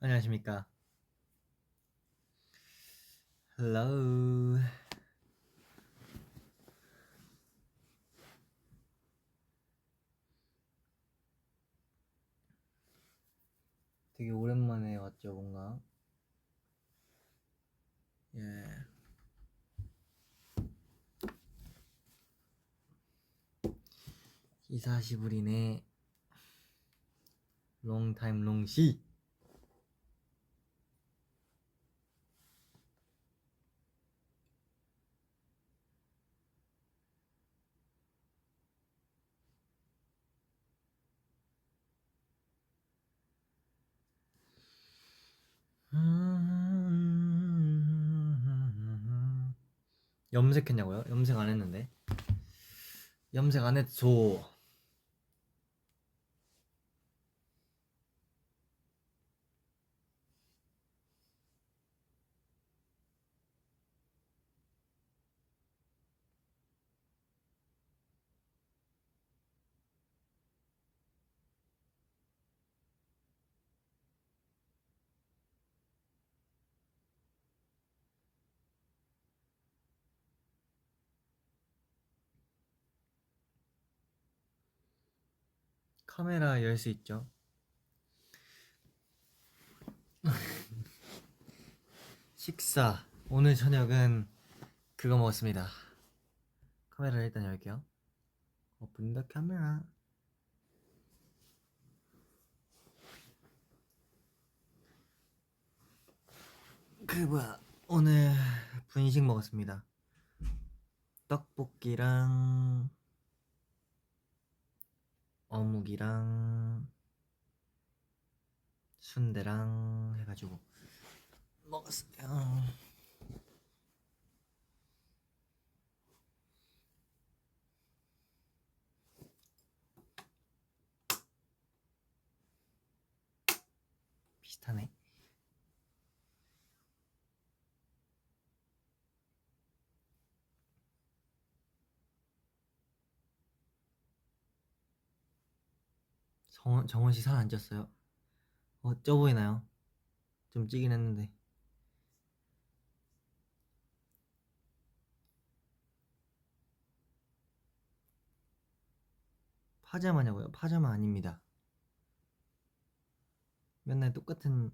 안녕하십니까. Hello. 되게 오랜만에 왔죠, 뭔가. 예. 이사시부리네. 롱타임 롱시. 염색했냐고요? 염색 안 했는데. 염색 안 했어. 카메라 열 수 있죠. 식사. 오늘 저녁은 그거 먹었습니다. 카메라를 일단 열게요. 오픈 더 카메라. 오늘 분식 먹었습니다. 떡볶이랑 어묵이랑 순대랑 해가지고 먹었어요. 비슷하네. 정원 씨 살 안 쪘어요? 쪄 보이나요? 좀 찌긴 했는데. 파자마냐고요? 파자마 아닙니다. 맨날 똑같은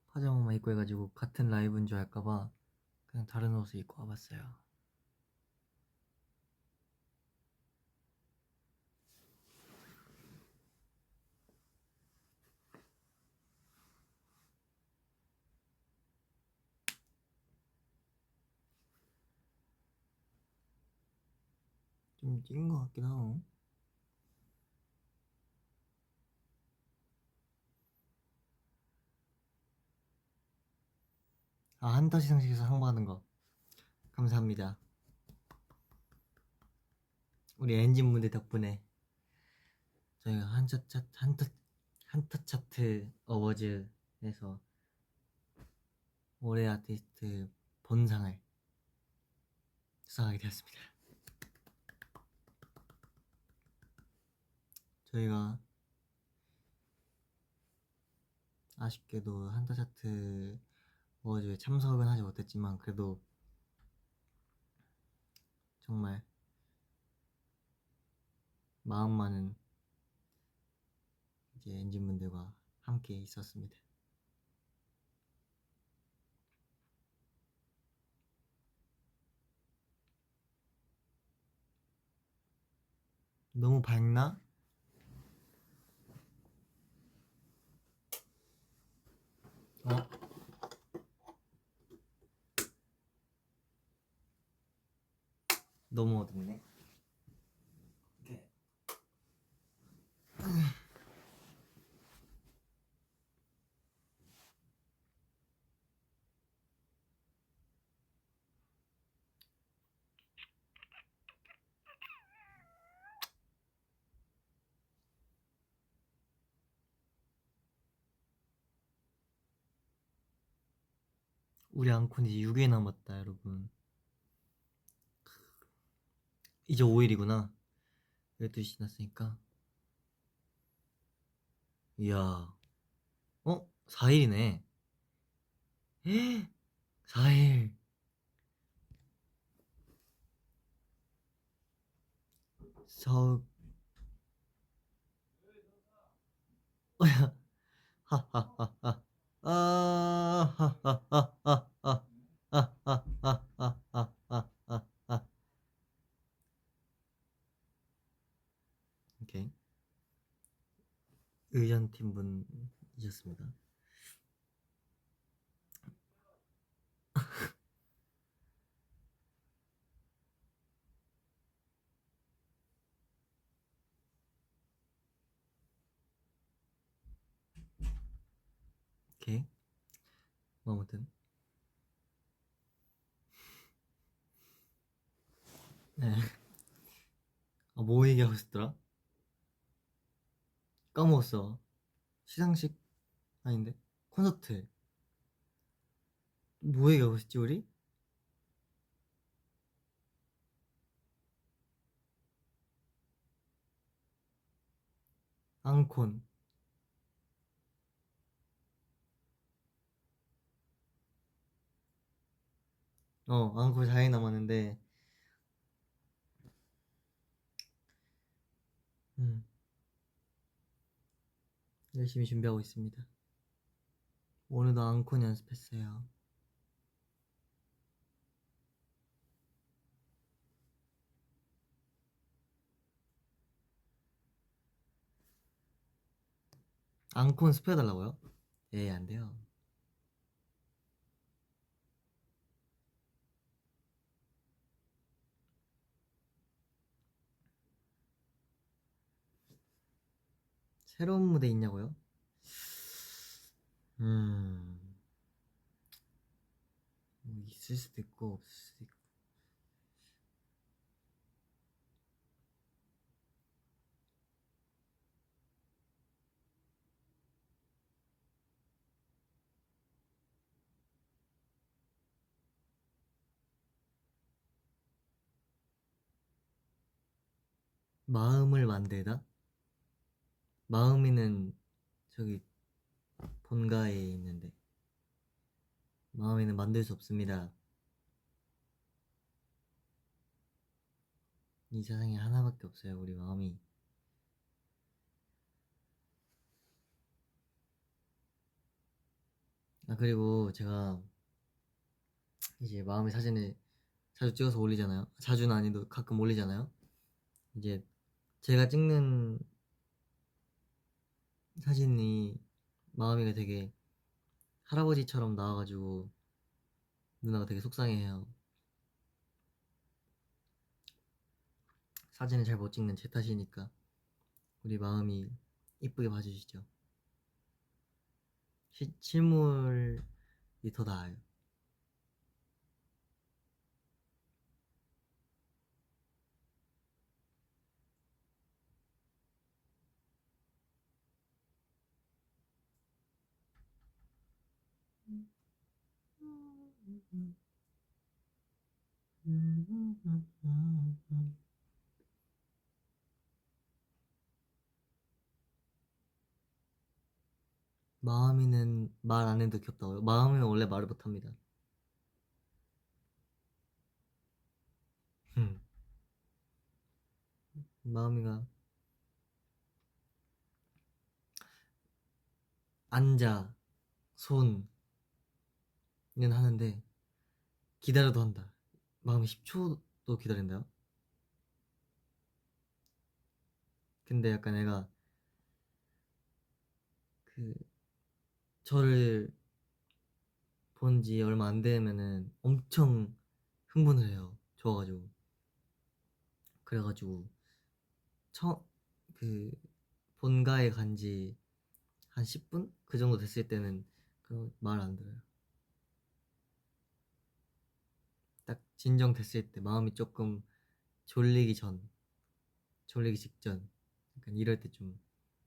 파자마만 입고 해가지고 같은 라이브인 줄 알까봐 그냥 다른 옷을 입고 와봤어요. 좀 찐 것 같긴 하고. 한터 시상식에서 상 받은 거 감사합니다. 우리 엔진분들 덕분에 저희가 한터 차트 어워즈에서 올해 아티스트 본상을 수상하게 되었습니다. 저희가 아쉽게도 한터 차트 어워즈에 참석은 하지 못했지만 그래도 정말 마음만은 이제 엔진분들과 함께 있었습니다. 너무 밝나? 어? 너무 어둡네. 이렇게. 우리 앙콘 이제 6일 남았다 여러분. 이제 5일이구나. 12시 지났으니까. 이야. 4일이네. 4일. 서 하하하하. 아하하하하하하하하하하하. 오케이. 의전팀 분이셨습니다. 오케이. 뭐 아무튼 네. 뭐 얘기하고 있었더라? 까먹었어. 시상식 아닌데 콘서트. 뭐 얘기하고 있었지 우리? 앙콘. 앙콘 4일 남았는데 음, 열심히 준비하고 있습니다. 오늘도 앙콘 연습했어요. 앙콘 스포해달라고요? 예, 안 돼요. 새로운 무대 있냐고요? 음, 뭐 있을 수도 있고 없을 수도 있고. 마음을 만들다? 마음이는 저기 본가에 있는데 마음이는 만들 수 없습니다. 이 세상에 하나밖에 없어요, 우리 마음이. 그리고 제가 이제 마음의 사진을 자주 찍어서 올리잖아요. 자주는 아니도 가끔 올리잖아요. 이제 제가 찍는 사진이 마음이가 되게 할아버지처럼 나와가지고 누나가 되게 속상해해요. 사진을 잘 못 찍는 제 탓이니까 우리 마음이 이쁘게 봐주시죠. 실물이 더 나아요. 마음이는 말 안 해도 귀엽다고요? 마음이는 원래 말을 못합니다. 마음이가 앉아, 손은 하는데 기다려도 한다. 마음이 10초도 기다린다요? 근데 약간 애가 그 저를 본 지 얼마 안 되면은 엄청 흥분을 해요. 좋아가지고. 그래가지고 처, 그 본가에 간지 한 10분? 그 정도 됐을 때는 그 말 안 들어요. 딱 진정됐을 때 마음이 조금 졸리기 전, 졸리기 직전 약간 이럴 때 좀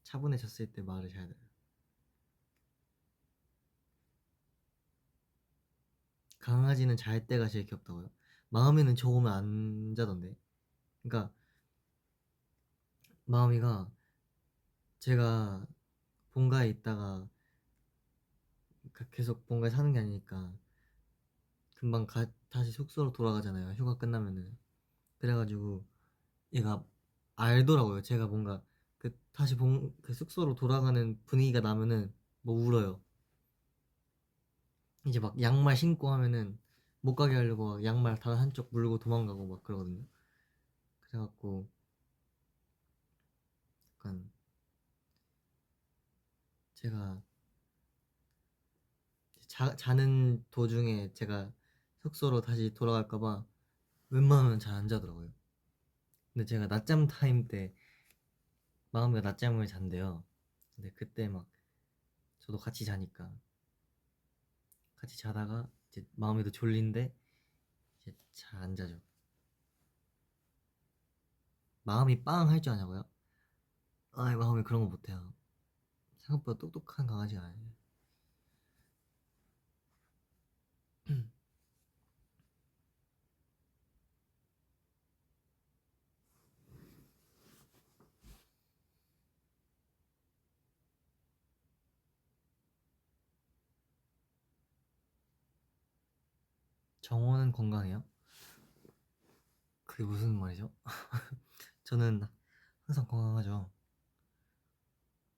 차분해졌을 때 말을 잘 들어요. 강아지는 잘 때가 제일 귀엽다고요? 마음이는 좋으면 안 자던데. 그러니까 마음이가 제가 본가에 있다가 계속 뭔가 사는 게 아니니까 금방 다시 숙소로 돌아가잖아요. 휴가 끝나면은. 그래가지고 얘가 알더라고요. 제가 뭔가 다시 그 숙소로 돌아가는 분위기가 나면은 뭐 울어요. 이제 막 양말 신고 하면은 못 가게 하려고 막 양말 다 한쪽 물고 도망가고 막 그러거든요. 그래갖고 약간 제가 자는 도중에 제가 숙소로 다시 돌아갈까봐 웬만하면 잘 안 자더라고요. 근데 제가 낮잠 타임 때 마음이가 낮잠을 잔대요. 근데 그때 막 저도 같이 자니까 같이 자다가 이제 마음에도 졸린데 이제 잘 안 자죠. 마음이 빵 할 줄 아냐고요? 아, 마음이 그런 거 못해요. 생각보다 똑똑한 강아지가 아니에요. 정원은 건강해요? 그게 무슨 말이죠? 저는 항상 건강하죠.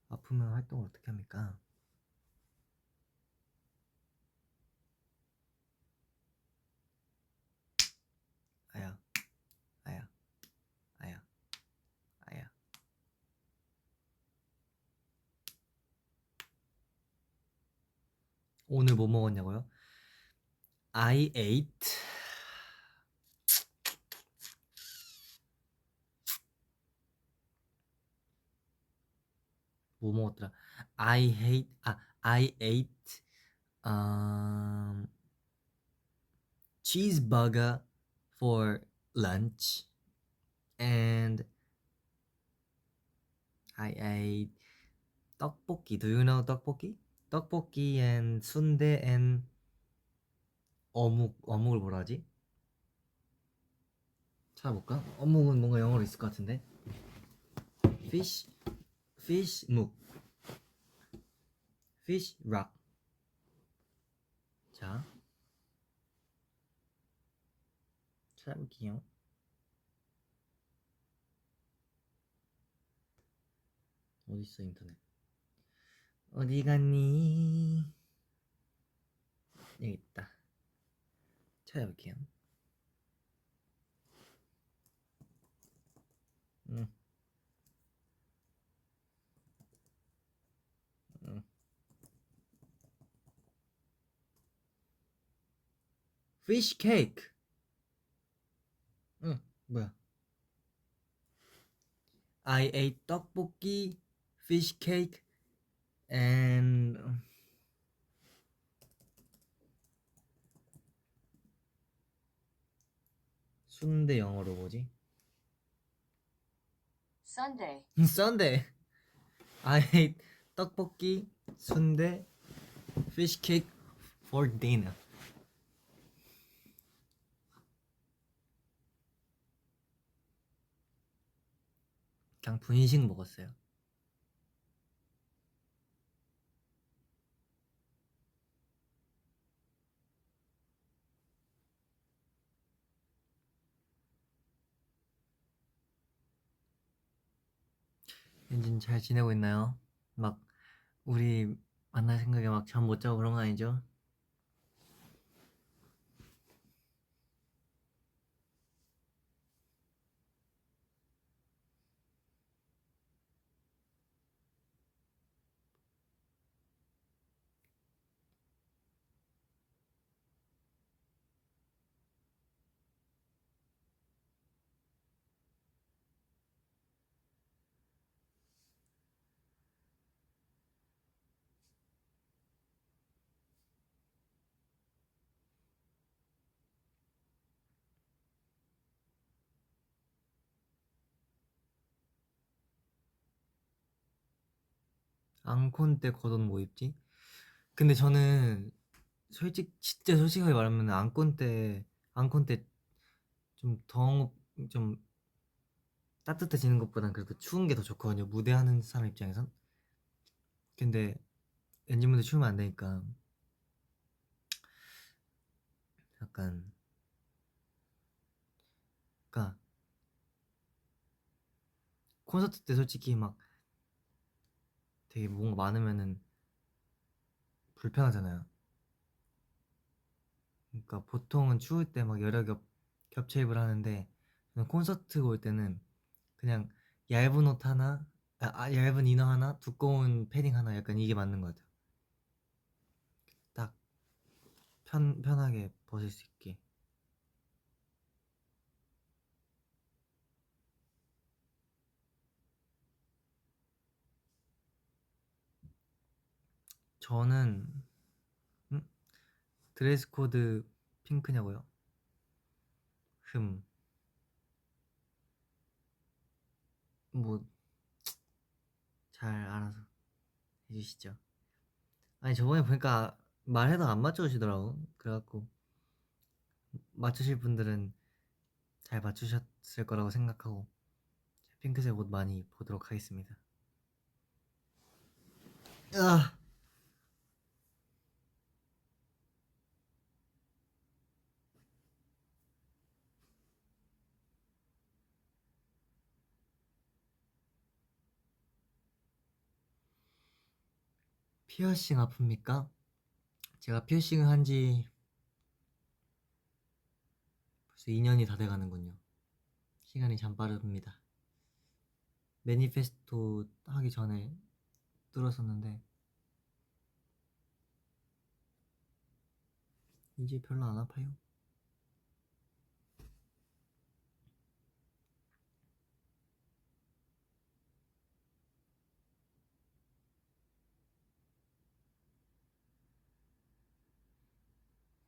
아프면 활동을 어떻게 합니까? 아야, 아야, 아야, 아야. 오늘 뭐 먹었냐고요? I ate 뭐 먹었더라? I ate um cheeseburger for lunch and I ate 떡볶이. Do you know 떡볶이? 떡볶이 and 순대 and 어묵을 뭐라 하지? 찾아볼까? 어묵은 뭔가 영어로 있을 것 같은데. fish 묵 fish rock. 자, 찾아볼게요. 어딨어 인터넷? 어디 갔니? 여기 있다. 찾아볼게요. 응, 응. fish cake. 응, 뭐야? I ate 떡볶이, fish cake, and 순대 영어로 뭐지? Sunday. Sunday. I ate 떡볶이, 순대, fish cake for dinner. 그냥 분식 먹었어요. 엔진 잘 지내고 있나요? 막 우리 만날 생각에 막 잠 못 자고 그런 거 아니죠? 앙콘 때 겉옷 뭐 입지? 근데 저는 진짜 솔직하게 말하면 앙콘 때 좀 따뜻해지는 것보단 그래도 추운 게 더 좋거든요. 무대하는 사람 입장에선. 근데 엔진분들 추우면 안 되니까 약간 그니까 콘서트 때 솔직히 막 되게 뭔가 많으면은 불편하잖아요. 그러니까 보통은 추울 때 막 여러 겹쳐 입을 하는데 저는 콘서트 올 때는 그냥 얇은 옷 하나, 얇은 이너 하나, 두꺼운 패딩 하나 약간 이게 맞는 것 같아요. 딱 편하게 벗을 수 있게. 저는 음? 드레스 코드 핑크냐고요? 흠. 뭐 잘 알아서 해주시죠. 아니 저번에 보니까 말해도 안 맞춰주시더라고. 그래갖고 맞추실 분들은 잘 맞추셨을 거라고 생각하고 핑크색 옷 많이 보도록 하겠습니다. 아, 피어싱 아픕니까? 제가 피어싱을 한 지 벌써 2년이 다 돼가는군요. 시간이 참 빠릅니다. 매니페스토 하기 전에 뚫었었는데 이제 별로 안 아파요.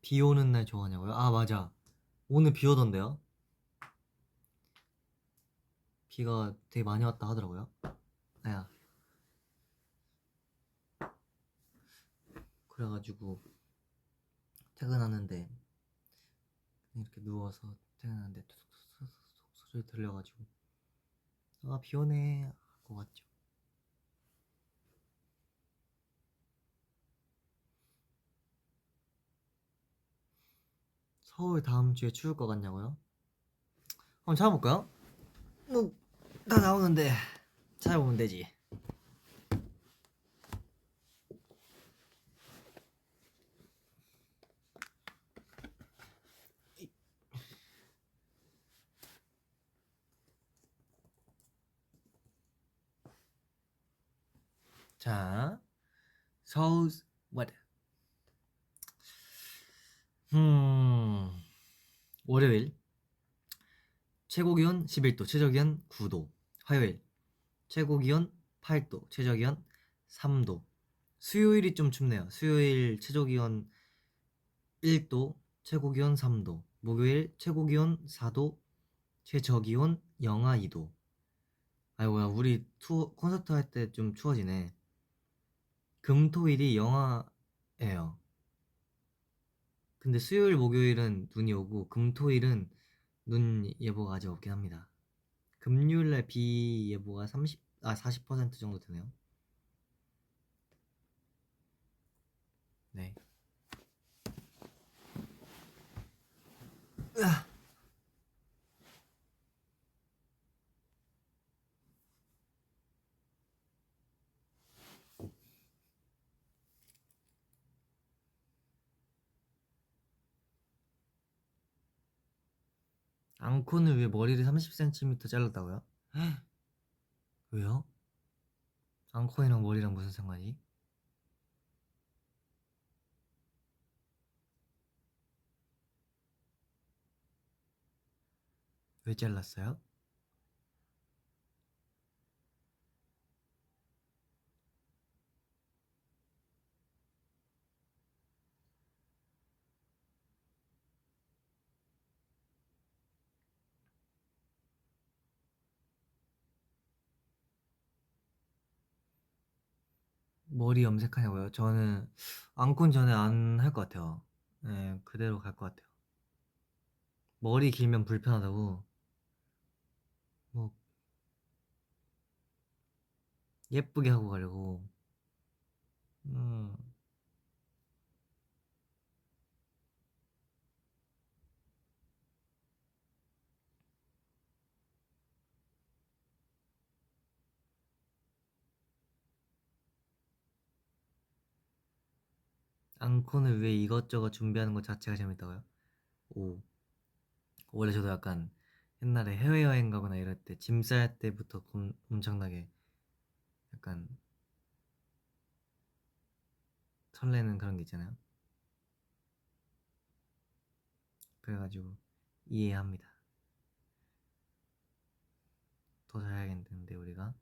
비 오는 날 좋아하냐고요? 아 맞아. 오늘 비 오던데요? 비가 되게 많이 왔다 하더라고요. 아야. 그래가지고 퇴근하는데 이렇게 누워서 퇴근하는데 툭툭툭툭 소리 들려가지고 아 비 오네 하고 왔죠. 서울 다음 주에 추울 것 같냐고요? 한번 찾아볼까요? 뭐 다 나오는데 찾아보면 되지. 자, 서울 what? 음, 월요일 최고 기온 11도, 최저 기온 9도. 화요일 최고 기온 8도, 최저 기온 3도. 수요일이 좀 춥네요. 수요일 최저 기온 1도, 최고 기온 3도. 목요일 최고 기온 4도, 최저 기온 영하 2도. 아이고야, 우리 콘서트 할 때 좀 추워지네. 금토일이 영하예요. 근데 수요일, 목요일은 눈이 오고 금토일은 눈 예보가 아직 없긴 합니다. 금요일날 비 예보가 40% 정도 되네요. 네. 앙코는 왜 머리를 30cm 잘랐다고요? 왜요? 앙코이랑 머리랑 무슨 상관이? 왜 잘랐어요? 머리 염색하냐고요? 저는 앙코는 전에 안 할 것 같아요. 네, 그대로 갈 것 같아요. 머리 길면 불편하다고. 뭐 예쁘게 하고 가려고. 음, 앙코는 왜 이것저것 준비하는 것 자체가 재밌다고요? 오, 원래 저도 약간 옛날에 해외여행 가거나 이럴 때 짐 쌀 때부터 엄청나게 약간 설레는 그런 게 있잖아요. 그래가지고 이해합니다. 더 잘해야겠는데 우리가.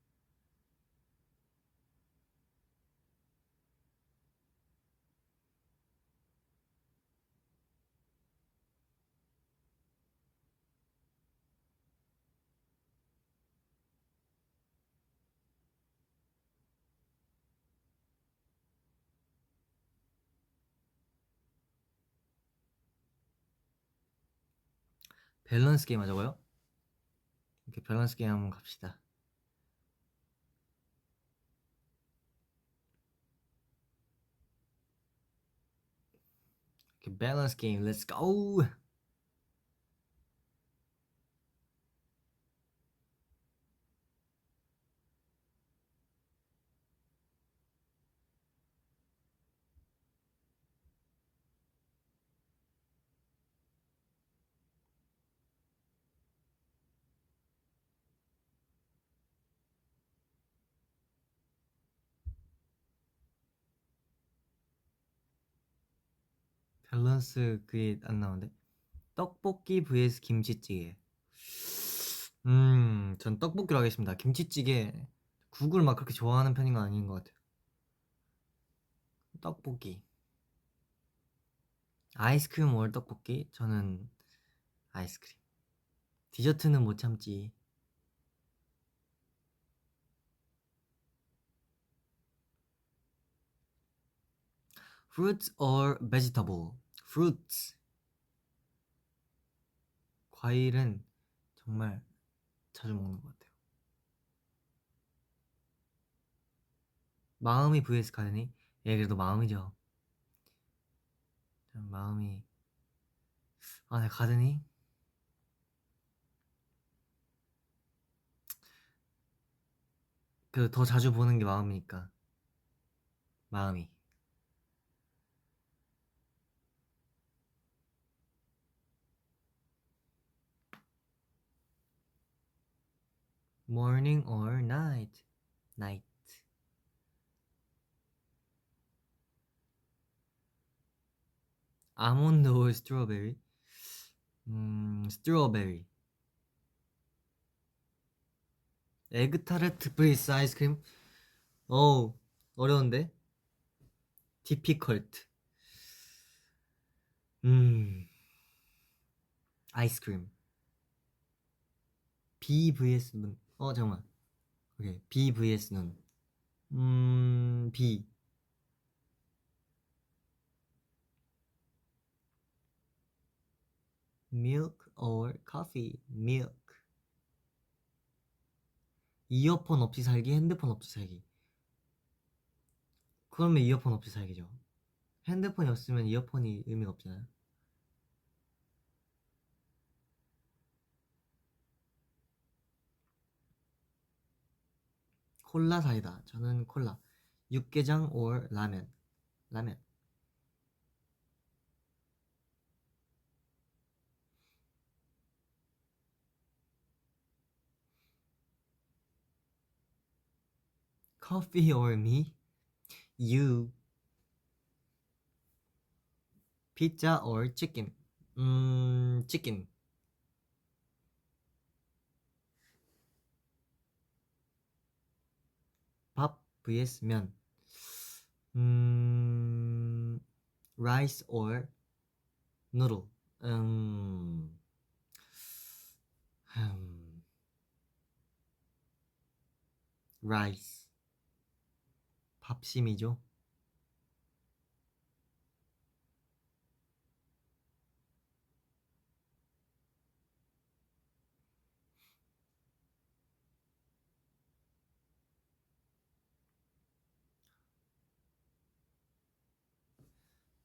밸런스 게임 하자고요? 이렇게 밸런스 게임 한번 갑시다. 이렇게 밸런스 게임 렛츠 고! 밸런스 그게 안 나오는데 떡볶이 vs 김치찌개. 전 떡볶이로 하겠습니다. 김치찌개 국을 막 그렇게 좋아하는 편인 건 아닌 것 같아요. 떡볶이. 아이스크림 월 떡볶이? 저는 아이스크림. 디저트는 못 참지. Fruits or vegetable? Fruits. 과일은 정말 자주 먹는 것 같아요. 마음이 vs 가드니? 예, 그래도 마음이죠. 전 마음이. 아, 네, 가드니? 그 더 자주 보는 게 마음이니까. 마음이. Morning or night? Night. 아몬드 or 스트로베리? 스트로베리. 에그타르트 vs 아이스크림? 어우, 어려운데? 디피컬트. 음, 아이스크림. B vs 눈. 잠깐만. 오케이. B vs 눈. B. Milk or coffee? Milk. 이어폰 없이 살기, 핸드폰 없이 살기. 그러면 이어폰 없이 살기죠. 핸드폰이 없으면 이어폰이 의미가 없잖아요. 콜라 사이다. 저는 콜라. 육개장 or 라면. 라면. Coffee or me? You. 피자 or chicken? 치킨. 밥 vs 면. 음, rice or noodle. 음, 음, rice. 밥심이죠.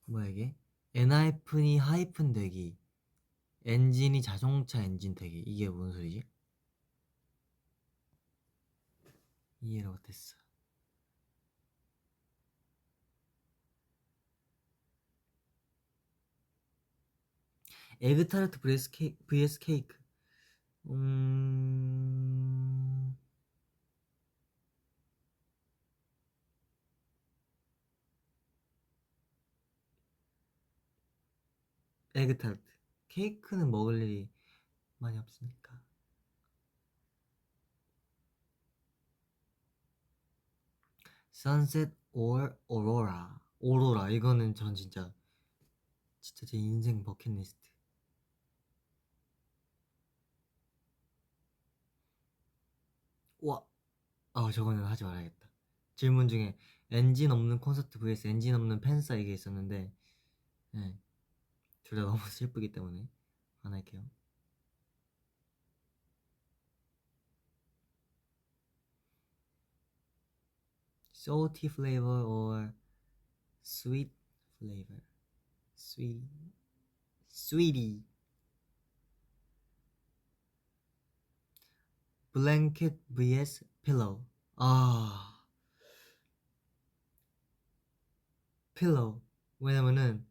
뭐야 이게? 엔하이픈이 하이픈 되기. 엔진이 자동차 엔진 되기. 이게 무슨 소리지? 이해를 못했어. 에그타르트 vs 케이크. 에그타르트. 케이크는 먹을 일이 많이 없으니까. Sunset or Aurora. 오로라. 이거는 전 진짜 제 인생 버킷리스트. 와, 저거는 하지 말아야겠다. 질문 중에 엔진 없는 콘서트 vs 엔진 없는 팬싸 이게 있었는데, 네, 둘 다 너무 슬프기 때문에 안 할게요. Salty flavor or sweet flavor? Sweetie. Blanket vs pillow. pillow. 왜냐면은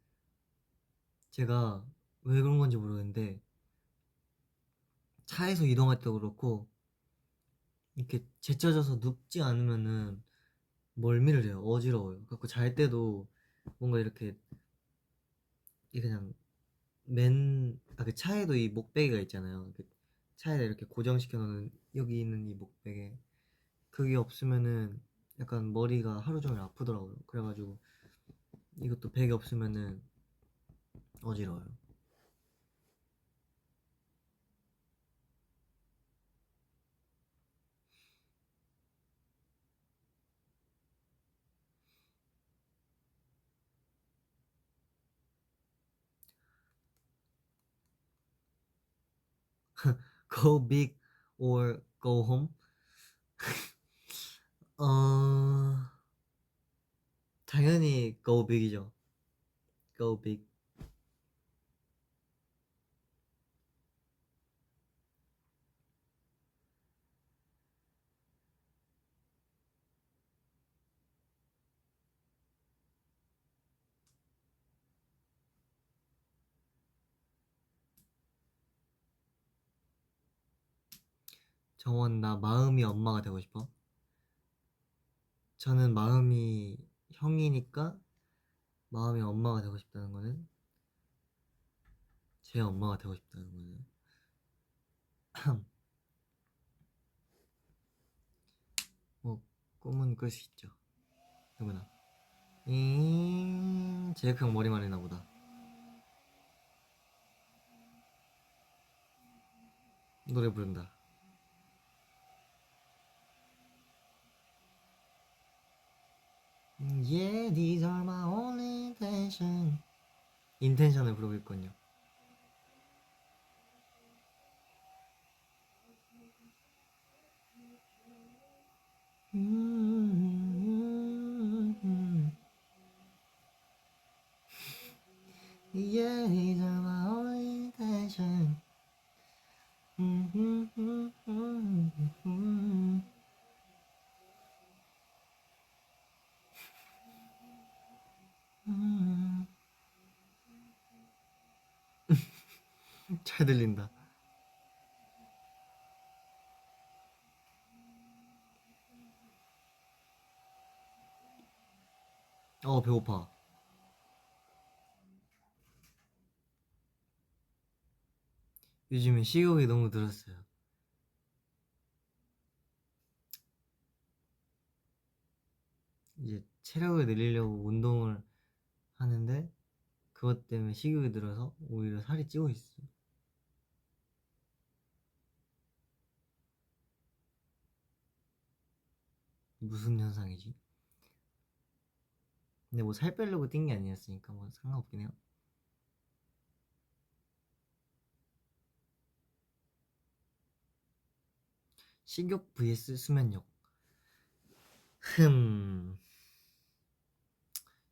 제가 왜 그런 건지 모르겠는데 차에서 이동할 때도 그렇고 이렇게 제쳐져서 눕지 않으면은 멀미를 해요. 어지러워요. 그래서 잘 때도 뭔가 이렇게 그냥 그 차에도 이 목베개가 있잖아요. 그 차에다 이렇게 고정시켜 놓는 여기 있는 이 목베개, 그게 없으면은 약간 머리가 하루 종일 아프더라고요. 그래가지고 이것도 베개 없으면은 어지러워요. Go big or go home? 어, 당연히 go big이죠. go big. 정원, 나 마음이 엄마가 되고 싶어. 저는 마음이 형이니까 마음이 엄마가 되고 싶다는 거는 제 엄마가 되고 싶다는 거는 뭐 꿈은 꿀 수 있죠. 누구나. 제이크 형 머리만 했나 보다. 노래 부른다. Yeah, these are my only intention. 인텐션을 부르고 있군요. Yeah, these are my only intention. 잘 들린다. 배고파. 요즘에 식욕이 너무 늘었어요. 이제 체력을 늘리려고 운동을 하는데 그것 때문에 식욕이 늘어서 오히려 살이 찌고 있어. 무슨 현상이지? 근데 뭐 살 빼려고 뛴 게 아니었으니까 뭐 상관없긴 해요. 식욕 vs 수면욕.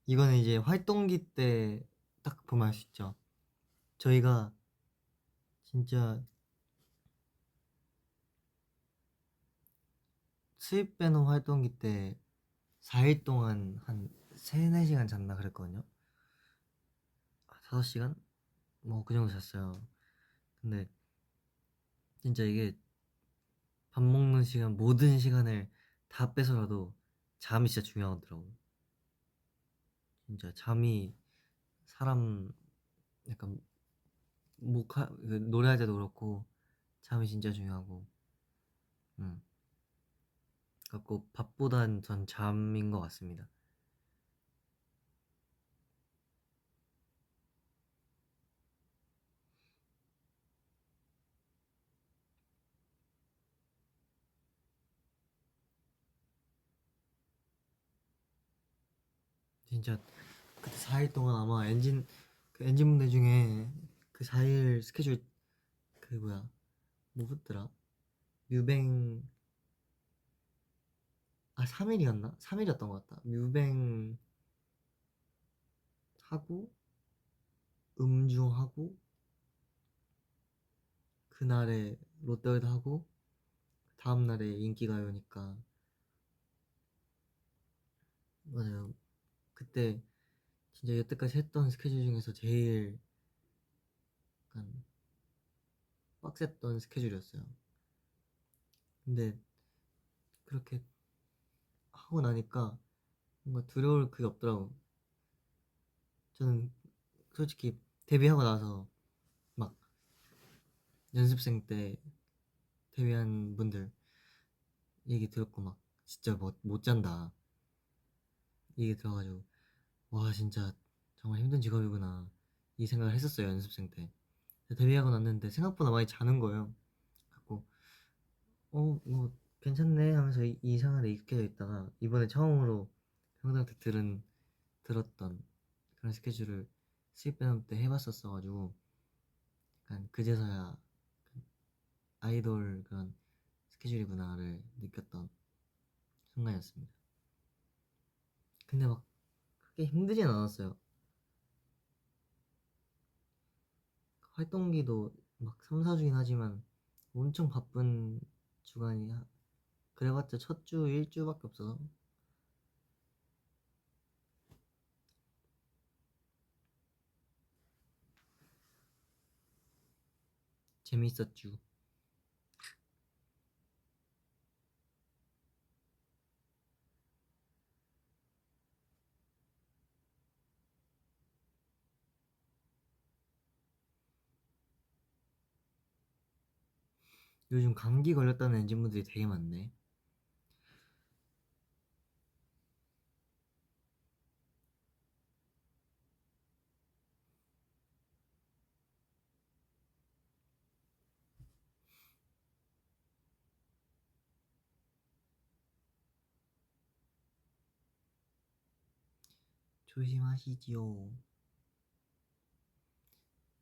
이거는 이제 활동기 때 딱 보면 알 수 있죠. 저희가 진짜 수입 빼놓은 활동기 때 4일 동안 한 3, 4시간 잤나 그랬거든요. 5시간? 뭐 그 정도 잤어요. 근데 진짜 이게 밥 먹는 시간 모든 시간을 다 빼서라도 잠이 진짜 중요하더라고. 진짜 잠이 사람 약간 그 노래할 때도 그렇고 잠이 진짜 중요하고 음. 갖고 밥보단 전 잠인 것 같습니다. 진짜 그때 4일 동안 아마 그 엔진 분들 중에 그 4일 스케줄 그 뭐야 뭐였더라 뮤뱅 3일이었나? 3일이었던 것 같다. 뮤뱅 하고 음주하고 그날에 롯데월드 하고 다음날에 인기가요니까 맞아요. 그때 진짜 여태까지 했던 스케줄 중에서 제일 약간 빡셌던 스케줄이었어요. 근데 그렇게 하고 나니까 뭔가 두려울 그게 없더라고. 저는 솔직히 데뷔하고 나서 막 연습생 때 데뷔한 분들 얘기 들었고 막 진짜 못 잔다 얘기 들어가지고 와 진짜 정말 힘든 직업이구나 이 생각을 했었어요 연습생 때. 데뷔하고 났는데 생각보다 많이 자는 거예요. 갖고 뭐 괜찮네 하면서 이 생활에 익숙해져 있다가 이번에 처음으로 형들한테 들었던 그런 스케줄을 스윗배덤 때 해봤었어가지고 약간 그제서야 아이돌 그런 스케줄이구나를 느꼈던 순간이었습니다. 근데 막 그렇게 힘들진 않았어요. 활동기도 막 3, 4주긴 하지만 엄청 바쁜 주간이 그래봤자 첫 주, 일주밖에 없어서 재밌었죠. 요즘 감기 걸렸다는 엔진분들이 되게 많네. 조심하시지요.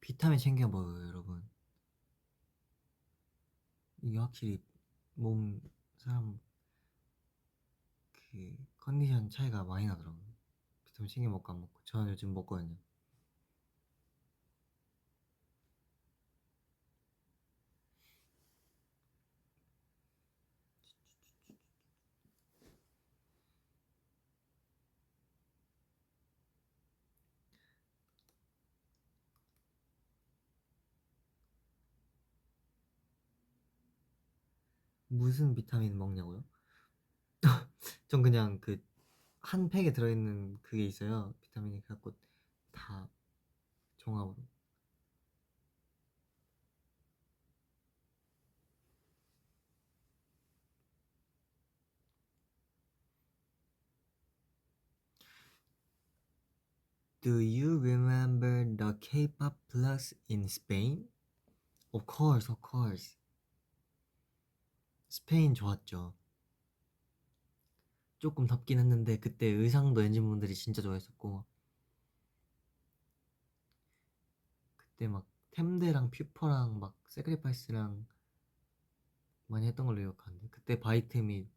비타민 챙겨 먹어요, 여러분. 이게 확실히 몸 사람 그 컨디션 차이가 많이 나더라고요. 비타민 챙겨 먹고 안 먹고. 저는 요즘 먹거든요. 무슨 비타민 먹냐고요? 전 그냥 그 한 팩에 들어있는 그게 있어요. 비타민이 갖고 다 종합으로. Do you remember the K-pop plus in Spain? Of course, of course. 스페인 좋았죠. 조금 덥긴 했는데 그때 의상도 엔진분들이 진짜 좋아했었고 그때 막 템데랑 퓨퍼랑 막 세크리파이스랑 많이 했던 걸로 기억하는데 그때 바이템이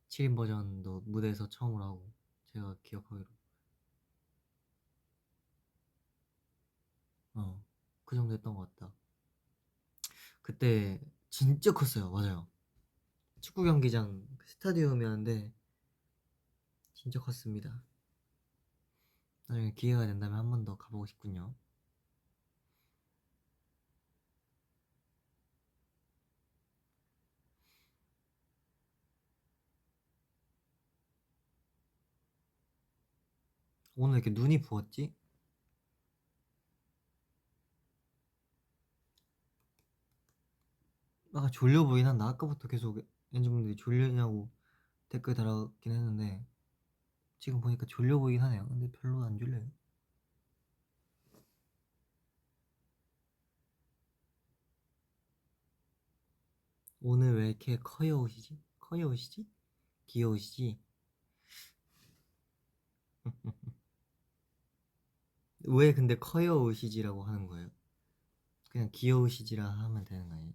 7인 버전도 무대에서 처음으로 하고 제가 기억하기로 그 정도 했던 것 같다. 그때 진짜 컸어요. 맞아요. 축구 경기장 스타디움이었는데 진짜 컸습니다. 나중에 기회가 된다면 한 번 더 가보고 싶군요. 오늘 이렇게 눈이 부었지? 아 졸려 보이긴 한다. 아까부터 계속 엔지분들이 졸리냐고 댓글 달았긴 했는데 지금 보니까 졸려 보이긴 하네요. 근데 별로 안 졸려요. 오늘 왜 이렇게 커여오시지? 커여오시지? 귀여우시지? 왜 근데 커여오시지라고 하는 거예요? 그냥 귀여우시지라 하면 되는 거 아니에요?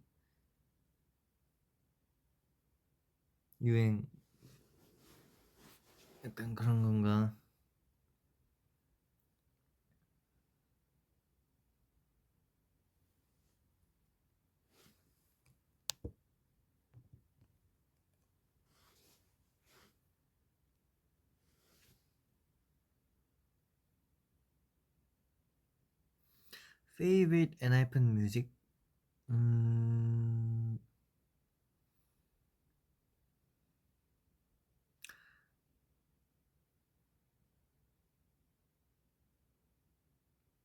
유행 약간 그런 건가? Favorite NIPN music? 음...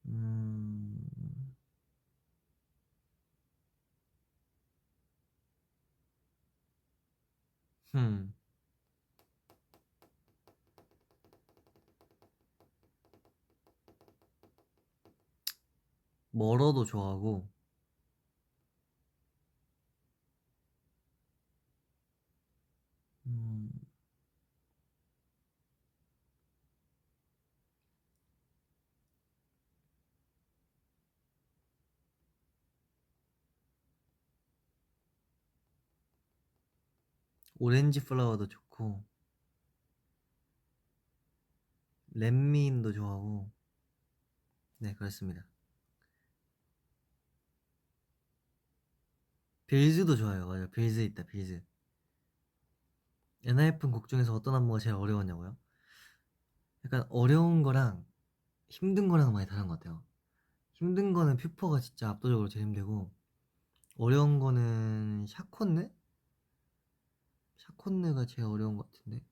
음... 흠... 멀어도 좋아하고 음... 오렌지 플라워도 좋고 렛미인도 좋아하고 네 그렇습니다. 빌즈도 좋아요. 맞아 빌즈 있다 빌즈. 엔하이픈 곡 중에서 어떤 안무가 제일 어려웠냐고요? 약간 어려운 거랑 힘든 거랑 많이 다른 것 같아요. 힘든 거는 퓨퍼가 진짜 압도적으로 제일 힘들고 어려운 거는 샤콘네? 샤콘네가 제일 어려운 것 같은데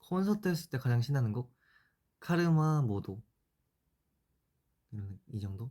콘서트 했을 때 가장 신나는 곡? 카르마 모도 이 정도?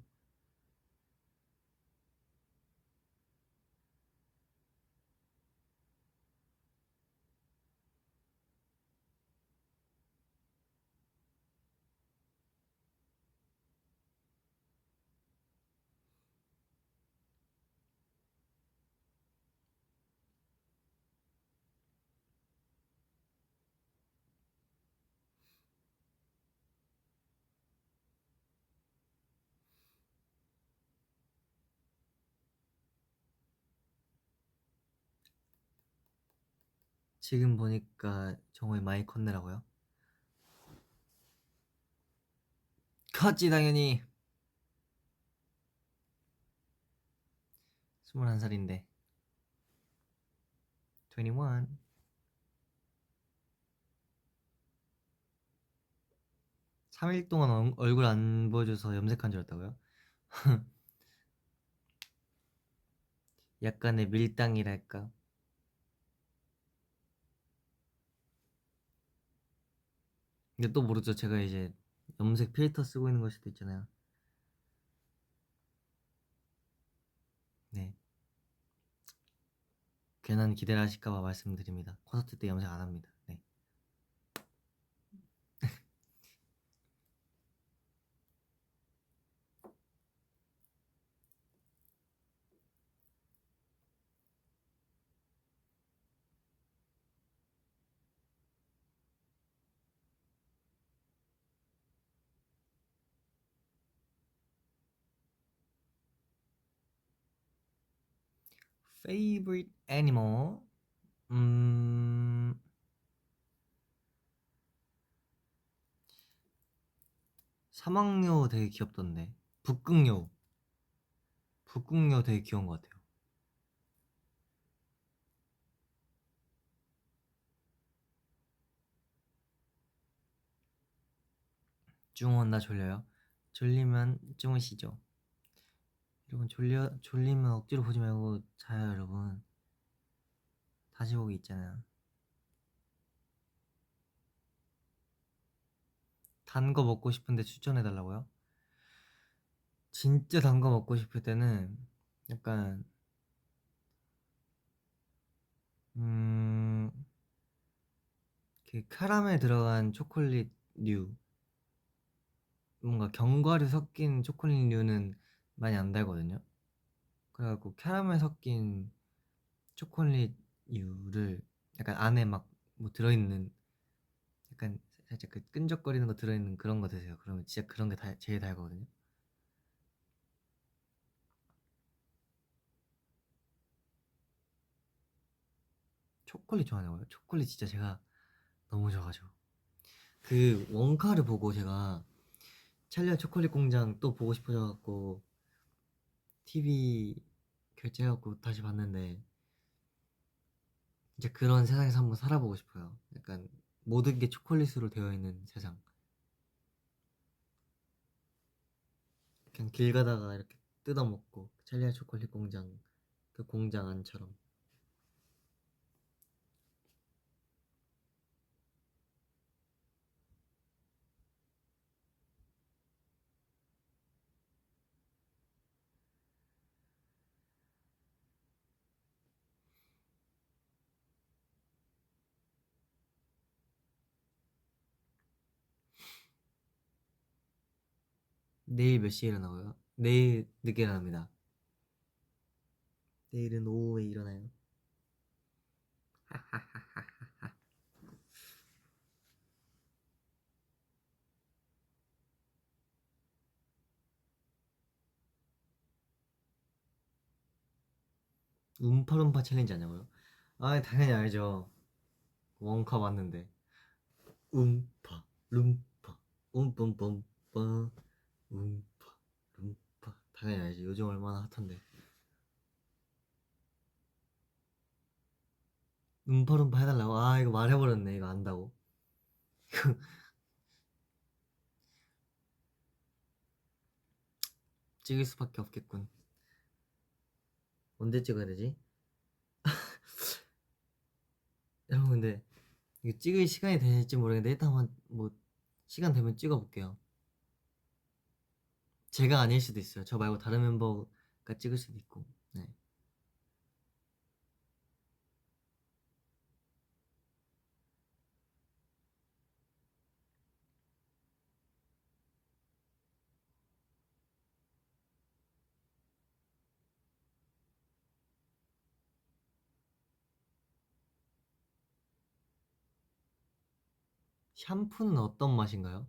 지금 보니까 정호의 마이 컸네라고요? 컸지 당연히 21살인데 21 3일 동안 얼굴 안 보여줘서 염색한 줄 알았다고요? 약간의 밀당이랄까. 근데 또 모르죠. 제가 이제 염색 필터 쓰고 있는 걸 수도 있잖아요. 네. 괜한 기대를 하실까봐 말씀드립니다. 콘서트 때 염색 안 합니다. 네. Favorite animal? 음... 사막여우 되게 귀엽던데. 북극여우. 북극여우 되게 귀여운 것 같아요. 중원 나 졸려요? 졸리면 주무시죠. 여러분 졸리면 억지로 보지 말고 자요 여러분. 다시 보기 있잖아요. 단 거 먹고 싶은데 추천해달라고요? 진짜 단 거 먹고 싶을 때는 약간 음... 그 카라멜 들어간 초콜릿류, 뭔가 견과류 섞인 초콜릿류는 많이 안 달거든요. 그래갖고 캐러멜 섞인 초콜릿류를 약간 안에 막 뭐 들어있는, 약간 살짝 그 끈적거리는 거 들어있는 그런 거 드세요. 그러면 진짜 그런 게 제일 달거든요. 초콜릿 좋아하냐고요? 초콜릿 진짜 제가 너무 좋아하죠. 그 원카를 보고 제가 찰리와 초콜릿 공장 또 보고 싶어져갖고 TV 결제해갖고 다시 봤는데, 이제 그런 세상에서 한번 살아보고 싶어요. 약간 모든 게 초콜릿으로 되어 있는 세상. 그냥 길 가다가 이렇게 뜯어 먹고, 찰리와 초콜릿 공장 그 공장 안처럼. 내일 몇 시에 일어나고요? 내일 늦게 일어납니다. 내일은 오후에 일어나요. 움파룸파 챌린지 아냐고요? 아 당연히 알죠. 원카 봤는데. 움파 룸파 움뿜뿜빠 움파 룸파 당연히 알지. 요즘 얼마나 핫한데. 움파룸파 해달라고? 아 이거 말해버렸네. 이거 안다고. 찍을 수밖에 없겠군. 언제 찍어야 되지? 여러분 근데 이거 찍을 시간이 될지 모르겠는데 일단 한번 뭐 시간 되면 찍어볼게요. 제가 아닐 수도 있어요. 저 말고 다른 멤버가 찍을 수도 있고. 네. 샴푸는 어떤 맛인가요?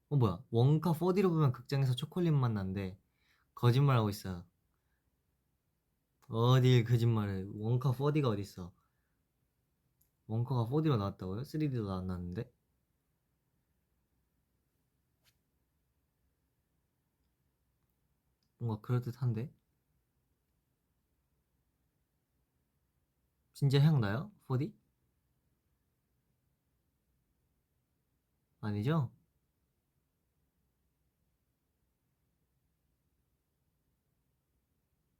뭐야, 원카 4D로 보면 극장에서 초콜릿 맛 난데 거짓말하고 있어요. 어딜 거짓말해. 원카 4D가 어딨어. 원카가 4D로 나왔다고요? 3D도 안 나왔는데? 뭔가 그럴듯한데? 진짜 향 나요? 4D? 아니죠?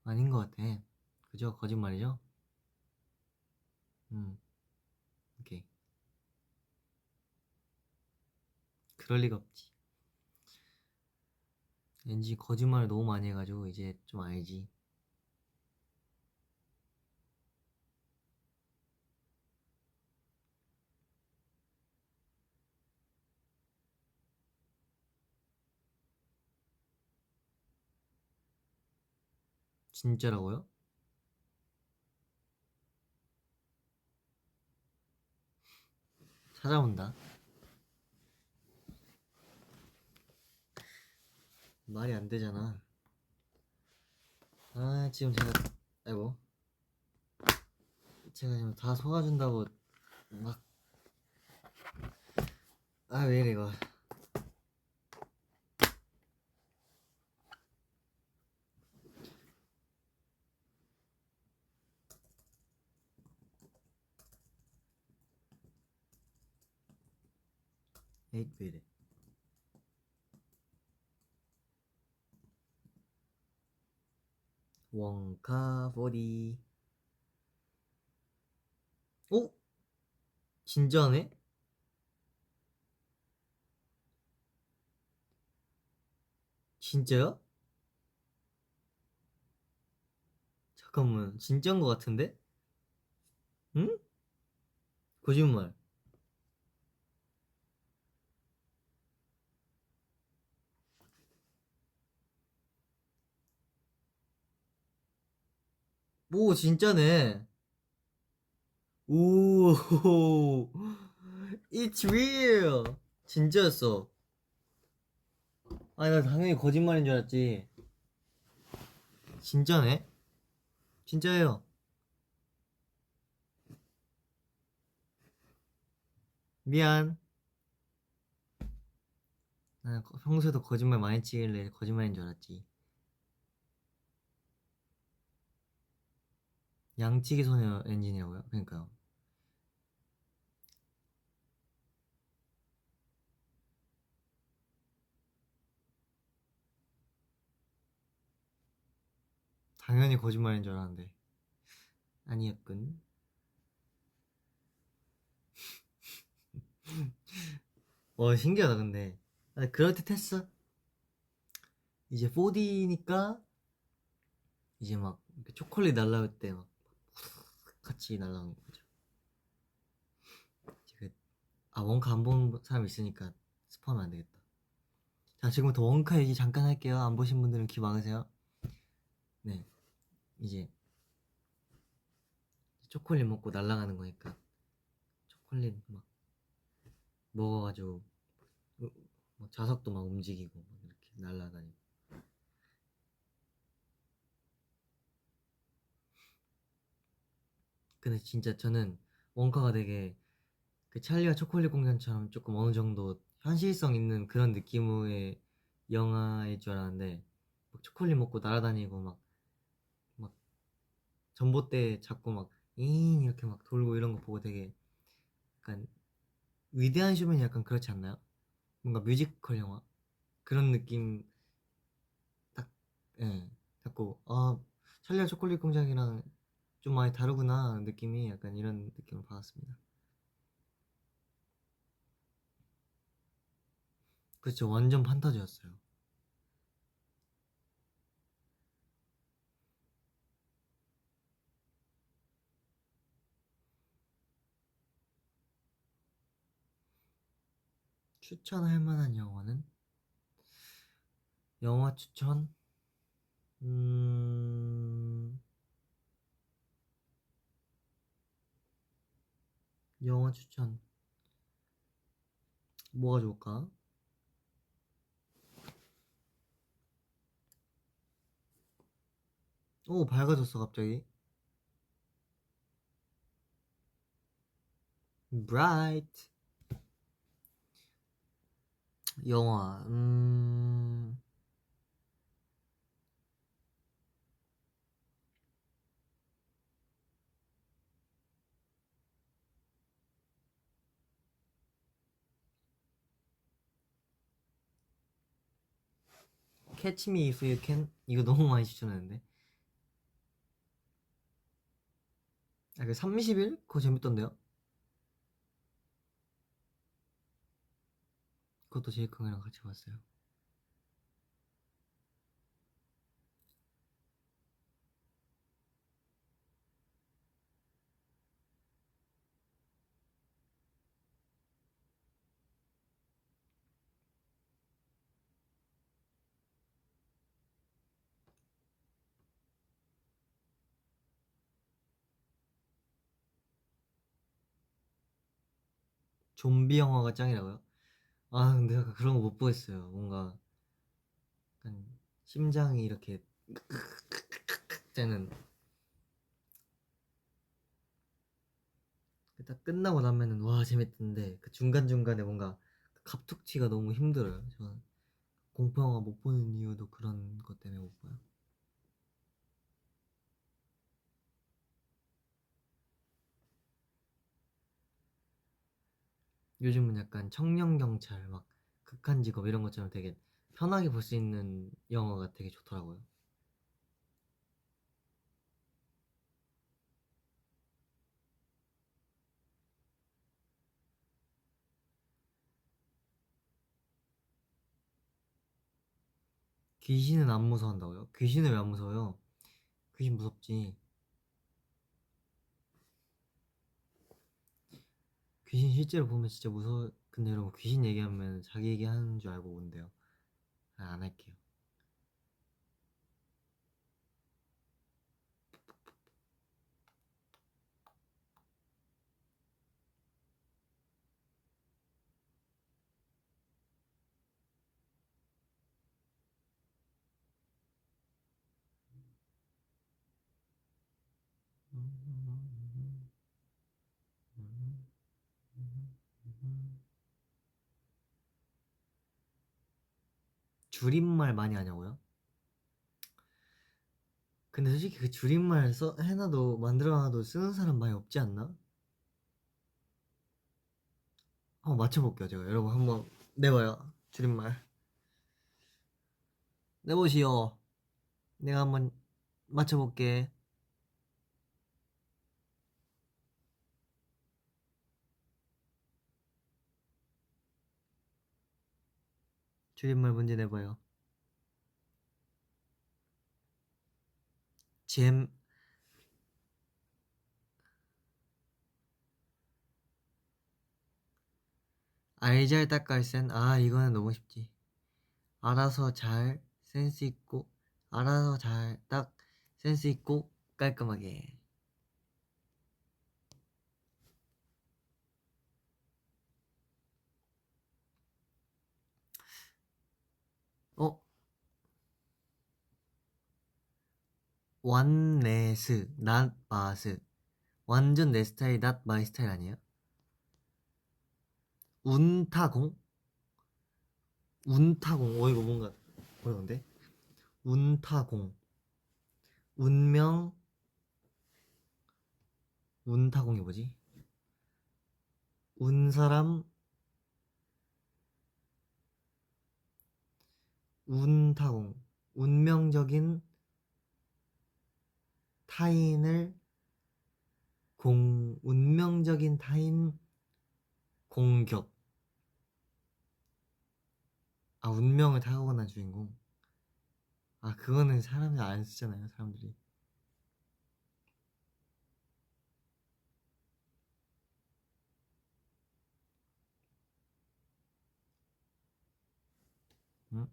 아닌 것 같아. 그죠? 거짓말이죠? 음, 오케이. 그럴 리가 없지. 왠지 거짓말을 너무 많이 해가지고 이제 좀 알지. 진짜라고요? 찾아본다. 말이 안 되잖아. 아 지금 제가, 아이고, 제가 지금 다 속아준다고 막, 아 왜 이래 이거. 에잇 왜 이래. 원카 4D. 오? 진짜네? 진짜요? 잠깐만, 진짜인 것 같은데? 응? 거짓말. 오, 진짜네. 오, it's real. 진짜였어. 아니, 나 당연히 거짓말인 줄 알았지. 진짜네? 진짜예요. 미안. 나 평소에도 거짓말 많이 치길래 거짓말인 줄 알았지. 양치기 소녀 엔진이라고요? 그러니까요. 당연히 거짓말인 줄 알았는데. 아니었군. 신기하다, 근데. 아, 그럴듯했어. 이제 4D니까, 이제 막, 이렇게 초콜릿 날라올 때 막, 같이 날라오는 거죠. 이제 원카 안 본 사람 있으니까 스포하면 안 되겠다. 자, 지금부터 원카 얘기 잠깐 할게요. 안 보신 분들은 귀 막으세요. 네. 이제, 초콜릿 먹고 날아가는 거니까, 초콜릿 막, 먹어가지고, 막 자석도 막 움직이고, 막 이렇게 날아다니고. 근데 진짜 저는 원카가 되게 그 찰리와 초콜릿 공장처럼 조금 어느 정도 현실성 있는 그런 느낌의 영화일 줄 알았는데 막 초콜릿 먹고 날아다니고 막 전봇대 잡고 막 이렇게 막 돌고 이런 거 보고 되게 약간 위대한 쇼맨이 약간 그렇지 않나요? 뭔가 뮤지컬 영화 그런 느낌 딱 예, 자꾸 찰리와 초콜릿 공장이랑 좀 많이 다르구나 느낌이 약간 이런 느낌을 받았습니다. 그렇죠, 완전 판타지였어요. 추천할 만한 영화는? 영화 추천? 음, 영화 추천. 뭐가 좋을까? 오, 밝아졌어, 갑자기. Bright. 영화, Catch Me If You Can? 이거 너무 많이 추천했는데. 아, 그 30일? 그거 재밌던데요? 그것도 제이크 형이랑 같이 봤어요. 좀비 영화가 짱이라고요? 아, 근데 약간 그런 거 못 보겠어요. 뭔가, 약간, 심장이 이렇게, 되는. 딱 끝나고 나면은, 와, 재밌던데, 그 중간중간에 뭔가, 그 갑툭튀가 너무 힘들어요. 저는. 공포영화 못 보는 이유도 그런 것 때문에 못 봐요. 요즘은 약간 청년경찰, 막 극한 직업 이런 것처럼 되게 편하게 볼 수 있는 영화가 되게 좋더라고요. 귀신은 안 무서워한다고요? 귀신은 왜 안 무서워요? 귀신 무섭지. 귀신 실제로 보면 진짜 무서워. 근데 여러분 귀신 얘기하면 자기 얘기하는 줄 알고 온대요. 안 할게요. 줄임말 많이 하냐고요? 근데 솔직히 그 줄임말 해놔도 만들어놔도 쓰는 사람 많이 없지 않나? 한번 맞춰볼게요 제가. 여러분 한번 내봐요. 줄임말 내보시오. 내가 한번 맞춰볼게. 줄임말 문제 내봐요. 잼. 알잘딱깔센. 아 이거는 너무 쉽지. 알아서 잘 센스 있고 알아서 잘 딱 센스 있고 깔끔하게. 어? 완네스 낫바스. 완전 내 스타일 not my 스타일 아니에요? 운타공? 운타공. 이거 뭔가 어려운데? 운타공. 운명. 운타공이 뭐지? 운사람. 운타공. 운명적인 타인을 운명적인 타인 공격. 아 운명을 타고난 주인공. 아 그거는 사람이 안 쓰잖아요 사람들이. 응?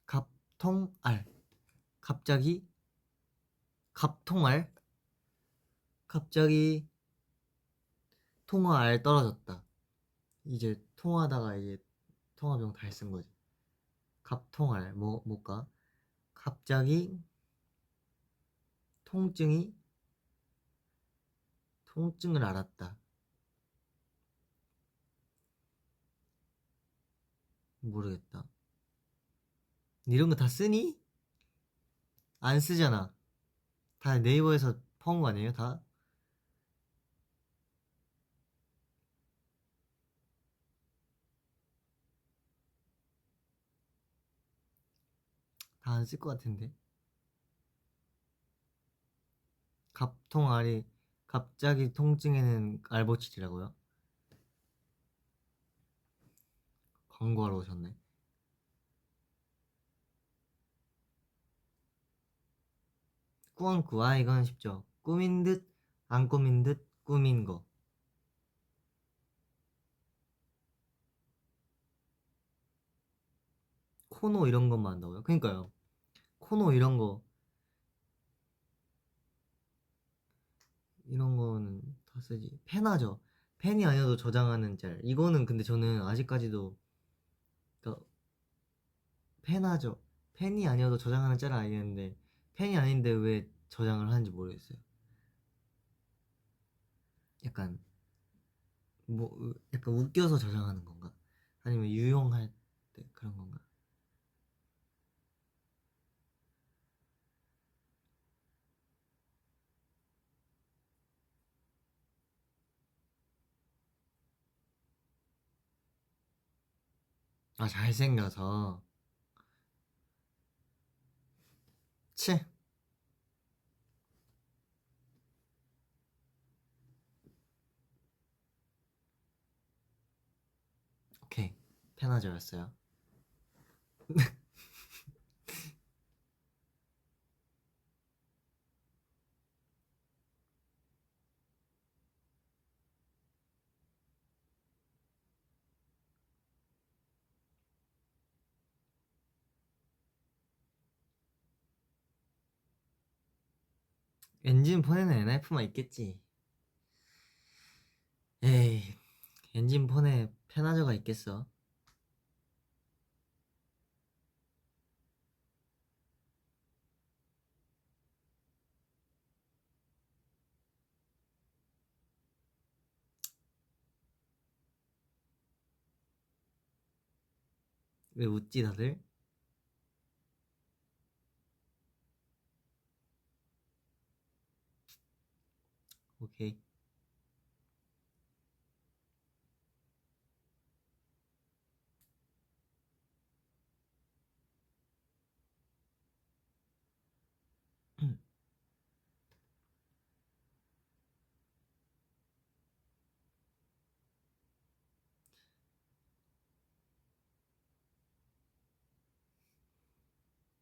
갑통알. 갑자기 갑통알. 갑자기 통화알 떨어졌다. 이제 통화하다가 이제 통화병 다 쓴 거지. 갑통알 뭐가? 갑자기 통증이 통증을 알았다. 모르겠다. 이런 거 다 쓰니? 안 쓰잖아. 다 네이버에서 퍼온 거 아니에요? 다? 다 안 쓸 것 같은데. 갑통알이 갑자기 통증에는 알보칠이라고요? 광고하러 오셨네. 꾸안꾸. 아 이건 쉽죠. 꾸민 듯 안 꾸민 듯 꾸민 거. 코노 이런 것만 한다고요? 그러니까요. 코노 이런 거 이런 거는 다 쓰지. 펜하죠. 펜이 아니어도 저장하는 짤. 이거는 근데 저는 아직까지도 그러니까 펜하죠. 펜이 아니어도 저장하는 짤은 알겠는데 펜이 아닌데 왜 저장을 하는지 모르겠어요. 약간 약간 웃겨서 저장하는 건가? 아니면 유용할 때 그런 건가? 아 잘생겨서. 치. 페나저였어요? 엔진 폰에는 NF만 있겠지. 에이, 엔진 폰에 페나저가 있겠어? 왜 웃지 다들? 오케이.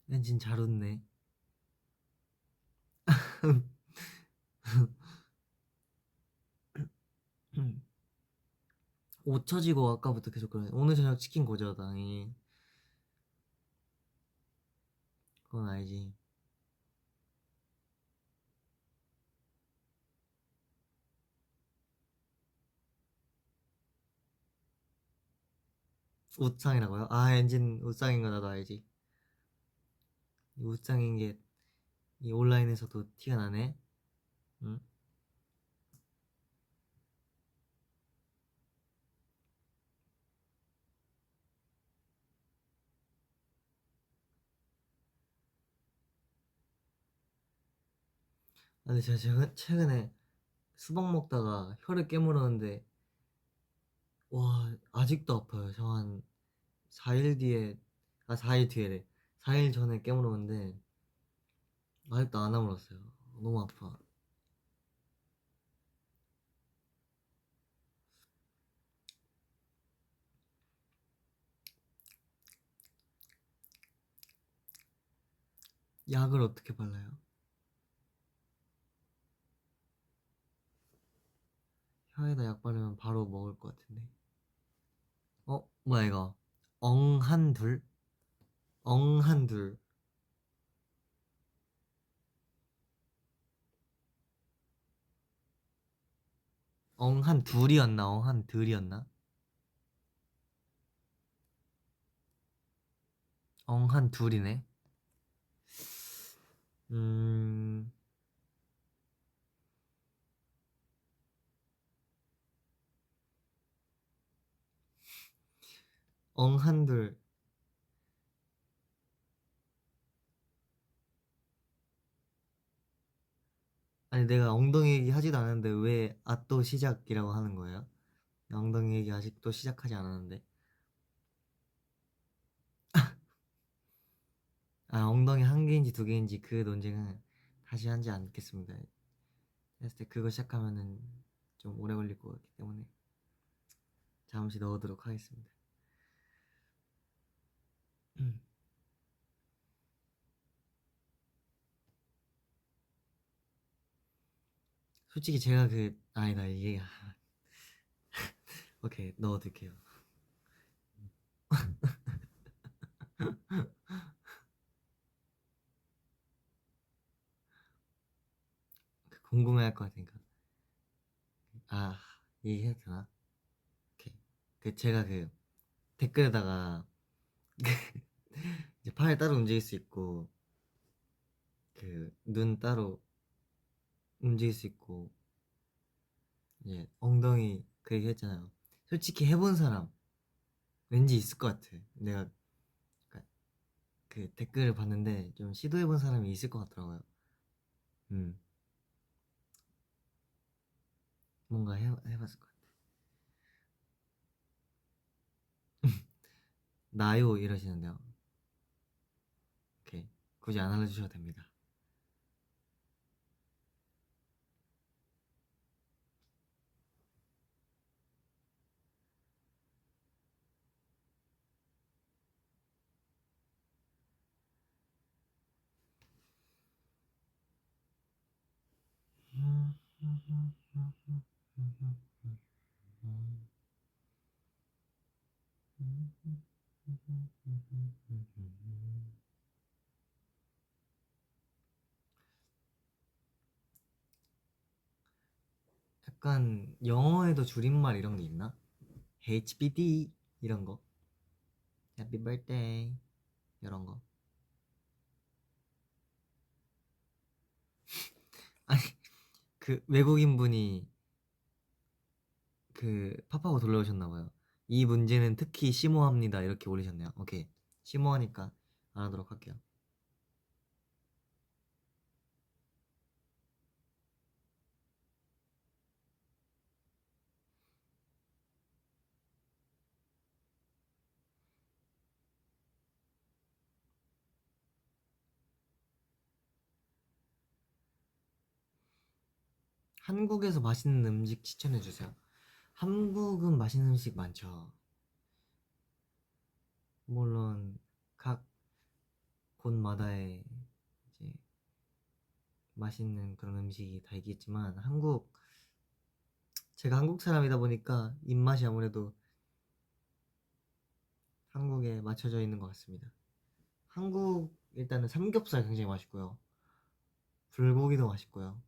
엔진 잘 웃네. 옷 처지고 아까부터 계속 그러네. 오늘 저녁 치킨 거죠, 당연히. 그건 알지. 옷상이라고요? 아, 엔진 옷상인 거 나도 알지. 이 옷상인 게 이 온라인에서도 티가 나네. 응? 아, 근데 제가 최근에 수박 먹다가 혀를 깨물었는데 와, 아직도 아파요. 저 한 4일 뒤에, 아, 4일 뒤에래. 4일 전에 깨물었는데 아직도 안 아물었어요. 너무 아파. 약을 어떻게 발라요? 혀에다 약 바르면 바로 먹을 것 같은데. 어? 뭐야 이거? 엉한둘? 엉한둘. 엉한둘이었나? 엉한둘이었나? 엉한둘이네. 음... 엉한둘. 아니 내가 엉덩이 얘기 하지도 않았는데 왜 아 또 시작이라고 하는 거예요? 나 엉덩이 얘기 아직도 시작하지 않았는데. 아, 엉덩이 한 개인지 두 개인지 그 논쟁은 다시 하지 않겠습니다. 했을 때 그거 시작하면은 좀 오래 걸릴 것 같기 때문에 잠시 넣어두도록 하겠습니다. 솔직히 제가 그 아니다 이게 오케이 넣어둘게요. 궁금해할 것 같으니까. 아, 얘기해도 되나? 오케이. 그 제가 그 댓글에다가 이제 팔 따로 움직일 수 있고 그 눈 따로 움직일 수 있고 이제 엉덩이 그 얘기 했잖아요. 솔직히 해본 사람 왠지 있을 것 같아. 내가 그러니까 그 댓글을 봤는데 좀 시도해본 사람이 있을 것 같더라고요. 음, 뭔가 해봤을 것 같아. 나요 이러시는데요. 오케이. 굳이 안 알려주셔도 됩니다. 약간 영어에도 줄임말 이런 게 있나? HBD 이런 거, Happy Birthday 이런 거. 아니 그 외국인 분이 그 팝하고 돌려오셨나 봐요. 이 문제는 특히 심오합니다 이렇게 올리셨네요. 오케이, 심오하니까 알아도록 할게요. 한국에서 맛있는 음식 추천해 주세요. 한국은 맛있는 음식 많죠. 물론 각 곳마다의 이제 맛있는 그런 음식이 다 있겠지만 제가 한국 사람이다 보니까 입맛이 아무래도 한국에 맞춰져 있는 것 같습니다. 한국 일단은 삼겹살 굉장히 맛있고요. 불고기도 맛있고요.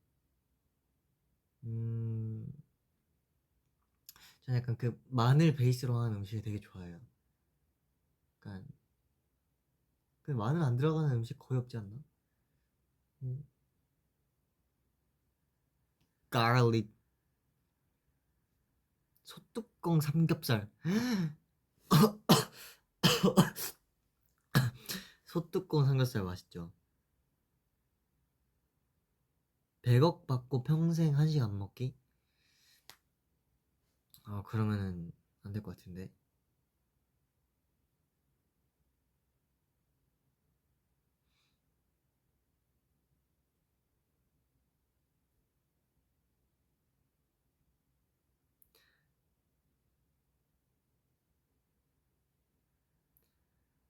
음, 저는 약간 그 마늘 베이스로 한 음식을 되게 좋아해요. 약간 그 마늘 안 들어가는 음식 거의 없지 않나? 음, garlic 소뚜껑 삼겹살. 소뚜껑 삼겹살 맛있죠. 100억 받고 평생 한식 안 먹기? 그러면은 안 될 것 같은데.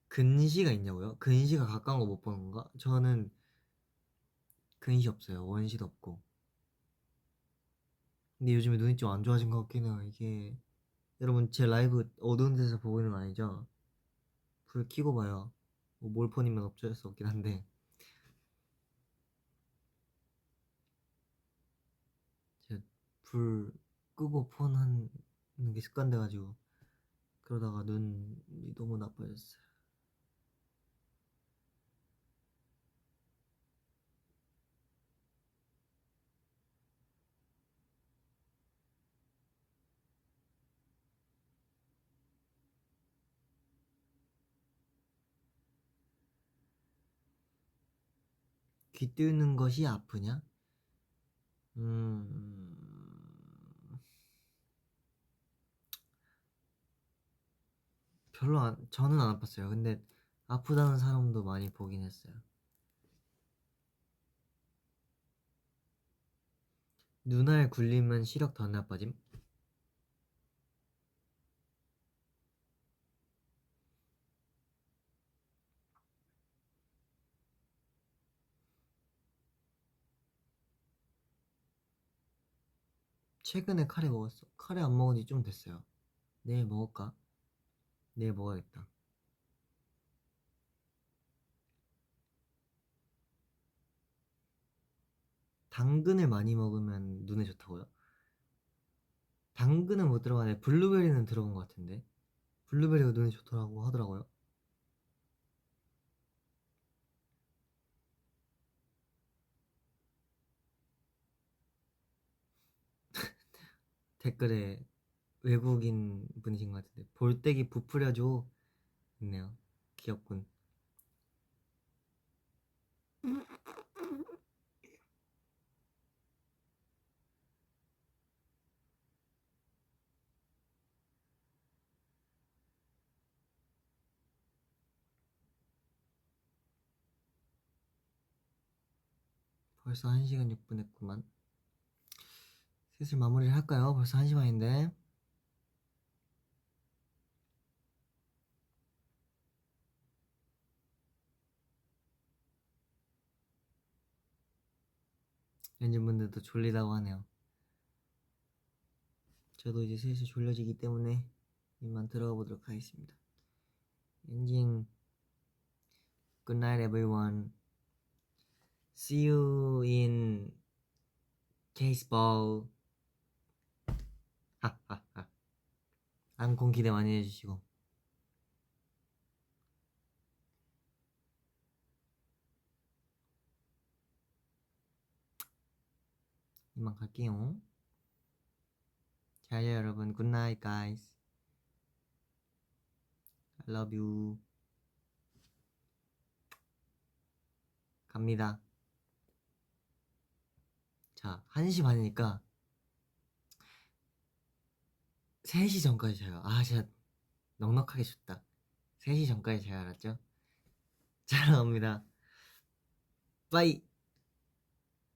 근시가 있냐고요? 근시가 가까운 거 못 보는 건가? 저는 근시 없어요. 원시도 없고. 근데 요즘에 눈이 좀 안 좋아진 것 같긴 해요. 이게 여러분 제 라이브 어두운 데서 보고 있는 거 아니죠? 불 켜고 봐요. 뭐 몰폰이면 어쩔 수 없긴 한데 제가 불 끄고 폰 하는 게 습관 돼가지고 그러다가 눈이 너무 나빠졌어요. 귀 뜨는 것이 아프냐? 음, 저는 안 아팠어요. 근데 아프다는 사람도 많이 보긴 했어요. 눈알 굴리면 시력 더 나빠짐? 최근에 카레 먹었어. 카레 안 먹은 지 좀 됐어요. 내일 먹을까? 내일 먹어야겠다. 당근을 많이 먹으면 눈에 좋다고요? 당근은 못 들어가네. 블루베리는 들어간 것 같은데. 블루베리가 눈에 좋더라고 하더라고요. 댓글에 외국인 분이신 것 같은데. 볼때기 부풀려줘. 있네요. 귀엽군. 벌써 1시간 6분 했구만. 슬슬 마무리를 할까요? 벌써 1시 반인데. 왠지 분들도 졸리다고 하네요. 저도 이제 슬슬 졸려지기 때문에 이만 들어가 보도록 하겠습니다. 엔진 Good night everyone. See you in Caseball. 하하하. 안콘 기대 많이 해주시고. 이만 갈게요. 잘 자요 여러분. Good night guys. I love you. 갑니다. 자, 1시 반이니까 3시 전까지 자요. 아, 진짜 넉넉하게 줬다. 3시 전까지 자요, 알았죠? 자러 갑니다. 빠이.